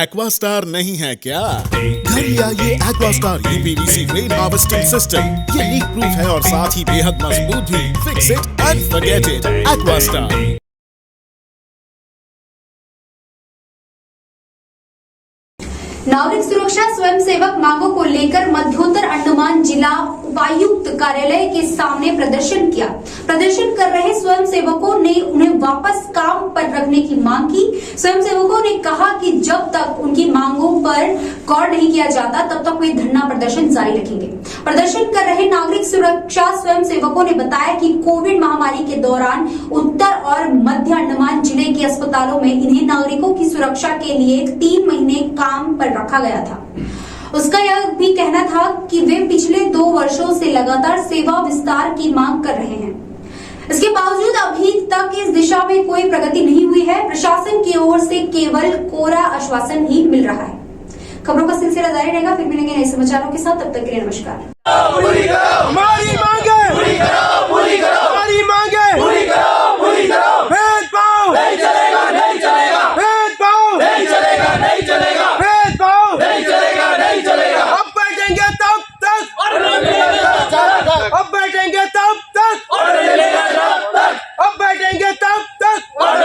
Aquastar नहीं है क्या? घर ले आइए Aquastar UPVC rain harvesting system. ये लीक प्रूफ है और साथ ही बेहद मजबूत भी। Fix it and forget it. Aquastar. नागरिक सुरक्षा स्वयंसेवक मांगों को लेकर मध्योत्तर अंडमान जिला उपायुक्त कार्यालय के सामने प्रदर्शन किया। प्रदर्शन कर रहे स्वयंसेवकों ने उन्हें वापस काम पर रखने की मांग की। स्वयंसेवकों ने कहा कि जब तक उनकी मांगों पर गौर नहीं किया जाता तब तक वे धरना प्रदर्शन जारी रखेंगे। प्रदर्शन कर रहे नागरिक सुरक्षा स्वयंसेवकों ने बताया कि कोविड महामारी के दौरान उत्तर और मध्य अंडमान जिले के अस्पतालों में इन्हें नागरिकों की सुरक्षा के लिए 3 महीने काम पर रखा गया था। उसका यह भी कहना था कि वे पिछले 2 वर्षों से लगातार सेवा विस्तार की मांग कर रहे हैं। इसके बावजूद अभी तक इस दिशा में कोई प्रगति नहीं हुई है। प्रशासन की ओर से केवल कोरा आश्वासन ही मिल रहा है। खबरों का सिलसिला जारी रहेगा। फिर मिलेंगे नए समाचारों के साथ। तब तक के लिए नमस्कार। पूरी करो हमारी मांगे, पूरी करो, पूरी करो हमारी मांगे, पूरी करो, पूरी करो। भेदभाव नहीं चलेगा, नहीं चलेगा। भेदभाव नहीं चलेगा, नहीं चलेगा। भेदभाव नहीं चलेगा, नहीं चलेगा। अब बैठेंगे तब तक और अब बैठेंगे तब तक और अब बैठेंगे तब तक और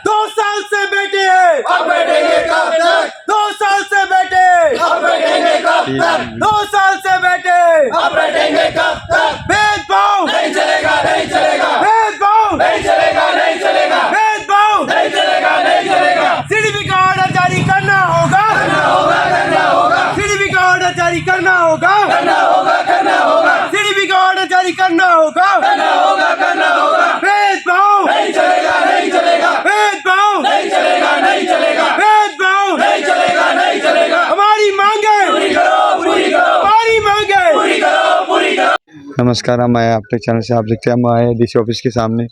2 साल से बैठे हैं। अब बैठेंगे कब तक? 2 साल से बैठे। अब बैठेंगे कब तक? 2 साल से बैठे। अब बैठेंगे कब तक? भेदभाव नहीं चलेगा, नहीं चलेगा। भेदभाव नहीं चलेगा, नहीं चलेगा। भेदभाव नहीं चलेगा, नहीं चलेगा। सीडीपी का ऑर्डर जारी करना होगा, करना होगा, करना होगा। सीडीपी का ऑर्डर जारी करना होगा, करना होगा, करना होगा। सीडीपी का ऑर्डर जारी करना होगा, करना होगा, करना होगा। भेदभाव नहीं चलेगा, नहीं चलेगा। भेदभाव नहीं चलेगा, नहीं चलेगा। भेदभाव नहीं चलेगा, नहीं चलेगा। हमारी मांगे पूरी करो, पूरी करो हमारी मांगे, पूरी करो, पूरी करो। नमस्कार, हम आए आपके चैनल से। आप देखते हैं हम आए डीसी ऑफिस के सामने।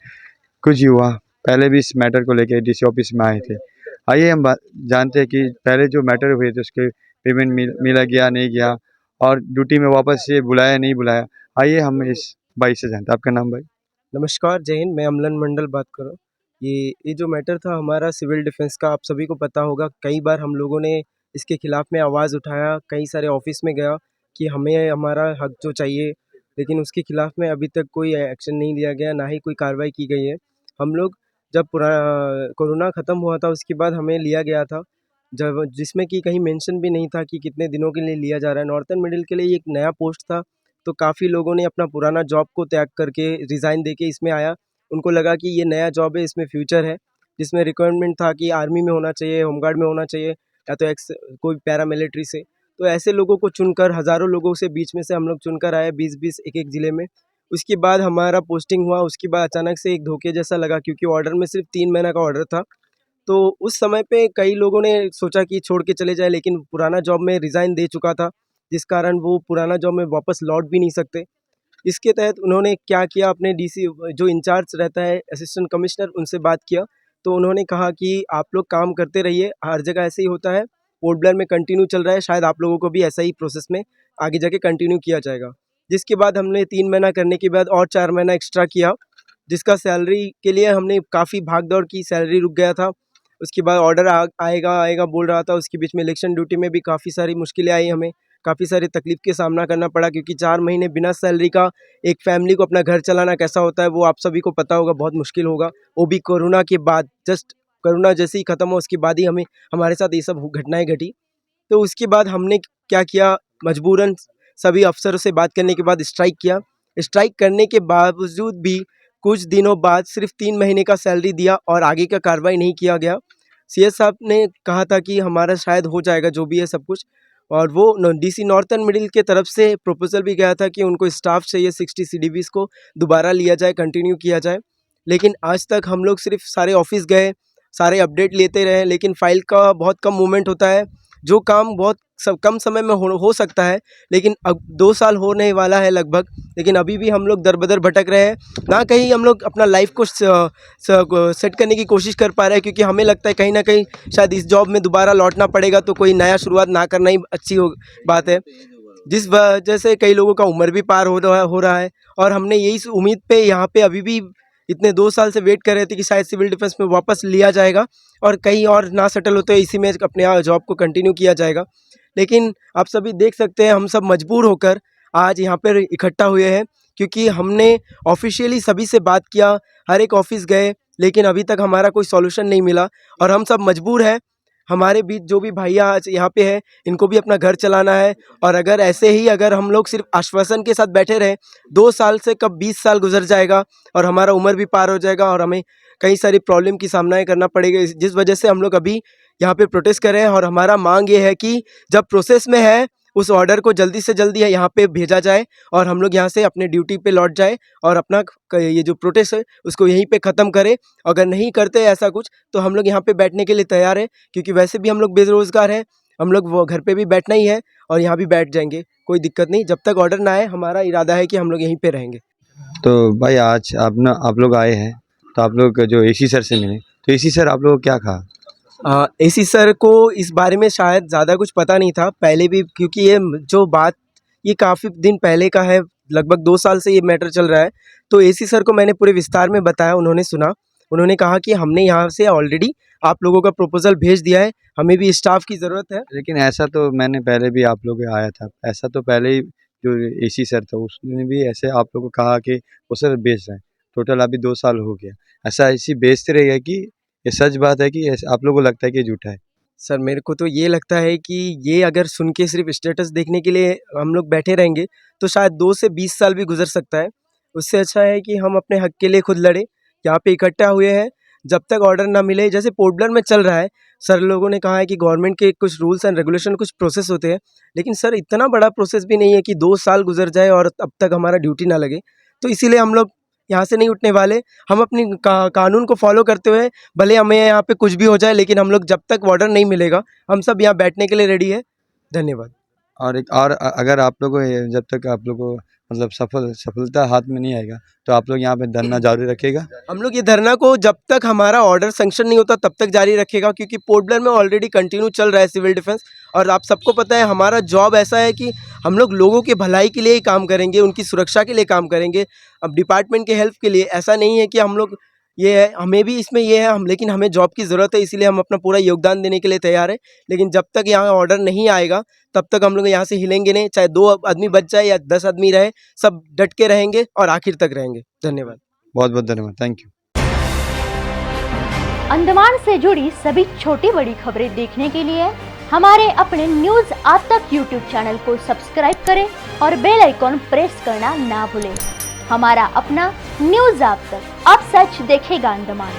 कुछ युवा पहले भी इस मैटर को लेकर डीसी ऑफिस में आए थे। आइए हम जानते हैं कि पहले जो मैटर हुए थे उसके पेमेंट मिला गया नहीं गया और ड्यूटी में वापस से बुलाया नहीं बुलाया। आइए हम इस भाई से जानते हैं। आपका नाम भाई? नमस्कार, जय हिंद। मैं अमलन मंडल बात कर रहा हूँ। ये जो मैटर था हमारा सिविल डिफेंस का, आप सभी को पता होगा। कई बार हम लोगों ने इसके खिलाफ़ में आवाज़ उठाया, कई सारे ऑफिस में गया कि हमें हमारा हक जो चाहिए, लेकिन उसके खिलाफ़ में अभी तक कोई एक्शन नहीं लिया गया, ना ही कोई कार्रवाई की गई है। हम लोग जब कोरोना ख़त्म हुआ था उसके बाद हमें लिया गया था, जब जिसमें कि कहीं मेंशन भी नहीं था कि कितने दिनों के लिए लिया जा रहा है। नॉर्थर्न मिडिल के लिए ये एक नया पोस्ट था, तो काफ़ी लोगों ने अपना पुराना जॉब को त्याग करके रिज़ाइन देके इसमें आया। उनको लगा कि ये नया जॉब है, इसमें फ्यूचर है, जिसमें रिक्वायरमेंट था कि आर्मी में होना चाहिए, होमगार्ड में होना चाहिए या तो कोई पैरामिलिट्री से। तो ऐसे लोगों को चुनकर, हज़ारों लोगों से बीच में से हम लोग चुनकर आए, 20-20 एक-एक ज़िले में। उसके बाद हमारा पोस्टिंग हुआ। उसके बाद अचानक से एक धोखे जैसा लगा, क्योंकि ऑर्डर में सिर्फ 3 महीना का ऑर्डर था। तो उस समय पे कई लोगों ने सोचा कि छोड़ के चले जाए, लेकिन पुराना जॉब में रिज़ाइन दे चुका था, जिस कारण वो पुराना जॉब में वापस लौट भी नहीं सकते। इसके तहत उन्होंने क्या किया, अपने डीसी जो इंचार्ज रहता है, असिस्टेंट कमिश्नर, उनसे बात किया। तो उन्होंने कहा कि आप लोग काम करते रहिए, हर जगह ऐसे ही होता है, पोर्ट ब्लेयर में कंटिन्यू चल रहा है, शायद आप लोगों को भी ऐसा ही प्रोसेस में आगे जाके कंटिन्यू किया जाएगा। जिसके बाद हमने 3 महीना करने के बाद और 4 महीना एक्स्ट्रा किया, जिसका सैलरी के लिए हमने काफ़ी भाग दौड़ की, सैलरी रुक गया था। उसके बाद ऑर्डर आएगा बोल रहा था। उसके बीच में इलेक्शन ड्यूटी में भी काफ़ी सारी मुश्किलें आई, हमें काफ़ी सारी तकलीफ़ के सामना करना पड़ा, क्योंकि 4 महीने बिना सैलरी का एक फैमिली को अपना घर चलाना कैसा होता है वो आप सभी को पता होगा, बहुत मुश्किल होगा। वो भी कोरोना के बाद, जस्ट कोरोना जैसे ही ख़त्म हो उसके बाद ही हमारे साथ ये सब घटनाएं घटी। तो उसके बाद हमने क्या किया, मजबूरन सभी अफसरों से बात करने के बाद स्ट्राइक किया। स्ट्राइक करने के बावजूद भी कुछ दिनों बाद सिर्फ 3 महीने का सैलरी दिया और आगे का कार्रवाई नहीं किया गया। सीएस साहब ने कहा था कि हमारा शायद हो जाएगा जो भी है सब कुछ, और वो डीसी नॉर्थर्न मिडिल के तरफ से प्रपोजल भी गया था कि उनको स्टाफ चाहिए 60 सीडीबीज को दोबारा लिया जाए, कंटिन्यू किया जाए। लेकिन आज तक हम लोग सिर्फ सारे ऑफिस गए, सारे अपडेट लेते रहे, लेकिन फाइल का बहुत कम मूवमेंट होता है। जो काम बहुत कम समय में हो सकता है, लेकिन अब 2 साल होने वाला है लगभग, लेकिन अभी भी हम लोग दर-बदर भटक रहे हैं। ना कहीं हम लोग अपना लाइफ को सेट करने की कोशिश कर पा रहे हैं, क्योंकि हमें लगता है कहीं ना कहीं शायद इस जॉब में दोबारा लौटना पड़ेगा, तो कोई नया शुरुआत ना करना ही अच्छी बात है। जिस वजह से कई लोगों का उम्र भी पार हो रहा है, और हमने यही उम्मीद पे यहाँ पे अभी भी इतने 2 साल से वेट कर रहे थे कि शायद सिविल डिफेंस में वापस लिया जाएगा और कहीं और ना सेटल होते इसी में अपने जॉब को कंटिन्यू किया जाएगा। लेकिन आप सभी देख सकते हैं हम सब मजबूर होकर आज यहाँ पर इकट्ठा हुए हैं, क्योंकि हमने ऑफिशियली सभी से बात किया, हर एक ऑफिस गए, लेकिन अभी तक हमारा कोई सॉल्यूशन नहीं मिला और हम सब मजबूर हैं। हमारे बीच जो भी भैया आज यहाँ पे हैं, इनको भी अपना घर चलाना है और अगर ऐसे ही अगर हम लोग सिर्फ आश्वासन के साथ बैठे रहे, 2 साल से कब 20 साल गुजर जाएगा और हमारा उम्र भी पार हो जाएगा और हमें कई सारी प्रॉब्लम की सामना करना पड़ेगा, जिस वजह से हम लोग अभी यहाँ पे प्रोटेस्ट कर रहे हैं। और हमारा मांग ये है कि जब प्रोसेस में है उस ऑर्डर को जल्दी से जल्दी यहाँ पे भेजा जाए और हम लोग यहाँ से अपने ड्यूटी पे लौट जाए और अपना ये जो प्रोटेस्ट है उसको यहीं पे ख़त्म करें। अगर नहीं करते ऐसा कुछ तो हम लोग यहाँ पे बैठने के लिए तैयार है, क्योंकि वैसे भी हम लोग बेरोज़गार हैं, हम लोग वो घर पे भी बैठना ही है और यहाँ भी बैठ जाएंगे, कोई दिक्कत नहीं। जब तक ऑर्डर ना आए हमारा इरादा है कि हम लोग यहीं पर रहेंगे। तो भाई आज आप लोग आए हैं, तो आप लोग जो एसी सर से मिले, तो एसी सर आप लोगों को क्या कहा? एसी सर को इस बारे में शायद ज़्यादा कुछ पता नहीं था पहले भी, क्योंकि ये जो बात ये काफ़ी दिन पहले का है, लगभग 2 साल से ये मैटर चल रहा है। तो एसी सर को मैंने पूरे विस्तार में बताया, उन्होंने सुना, उन्होंने कहा कि हमने यहाँ से ऑलरेडी आप लोगों का प्रपोजल भेज दिया है, हमें भी स्टाफ की ज़रूरत है। लेकिन ऐसा तो मैंने पहले भी आप लोग के आया था, ऐसा तो पहले ही जो एसी सर था उसने भी ऐसे आप लोगों को कहा कि वो सर बेच रहे हैं, टोटल अभी 2 साल हो गया। ऐसा ऐसी बेचते रहेगा कि ये सच बात है कि आप लोगों को लगता है कि ये झूठा है? सर मेरे को तो ये लगता है कि ये अगर सुन के सिर्फ स्टेटस देखने के लिए हम लोग बैठे रहेंगे तो शायद 2 से 20 साल भी गुजर सकता है। उससे अच्छा है कि हम अपने हक के लिए खुद लड़े, यहाँ पे इकट्ठा हुए हैं। जब तक ऑर्डर ना मिले, जैसे पोर्ट ब्लेयर में चल रहा है, सर लोगों ने कहा है कि गवर्नमेंट के कुछ रूल्स एंड रेगुलेशन, कुछ प्रोसेस होते हैं, लेकिन सर इतना बड़ा प्रोसेस भी नहीं है कि 2 साल गुजर जाए और अब तक हमारा ड्यूटी ना लगे। तो इसीलिए हम लोग यहाँ से नहीं उठने वाले। हम अपनी कानून को फॉलो करते हुए, भले हमें यहाँ पे कुछ भी हो जाए, लेकिन हम लोग जब तक ऑर्डर नहीं मिलेगा हम सब यहाँ बैठने के लिए रेडी है। धन्यवाद। और अगर आप लोगों को जब तक आप लोगों को मतलब सफलता हाथ में नहीं आएगा तो आप लोग यहाँ पे धरना जारी रखेगा? हम लोग ये धरना को जब तक हमारा ऑर्डर सैंक्शन नहीं होता तब तक जारी रखेगा, क्योंकि पोर्ट ब्लेयर में ऑलरेडी कंटिन्यू चल रहा है सिविल डिफेंस। और आप सबको पता है हमारा जॉब ऐसा है कि हम लोग लोगों के भलाई के लिए ही काम करेंगे, उनकी सुरक्षा के लिए काम करेंगे। अब डिपार्टमेंट के हेल्प के लिए ऐसा नहीं है कि हम लोग ये है, हमें भी इसमें ये है हम, लेकिन हमें जॉब की ज़रूरत है, इसीलिए हम अपना पूरा योगदान देने के लिए तैयार है। लेकिन जब तक यहाँ ऑर्डर नहीं आएगा तब तक हम लोग यहाँ से हिलेंगे नहीं, चाहे 2 आदमी बच जाए या 10 आदमी रहे, सब डट के रहेंगे और आखिर तक रहेंगे। धन्यवाद। बहुत बहुत धन्यवाद, थैंक यू। अंडमान से जुड़ी सभी छोटी बड़ी खबरें देखने के लिए हमारे अपने न्यूज आज तक यूट्यूब चैनल को सब्सक्राइब करें और बेल आइकॉन प्रेस करना ना भूलें। हमारा अपना न्यूज आज तक, अब सच देखेगा अंडमान।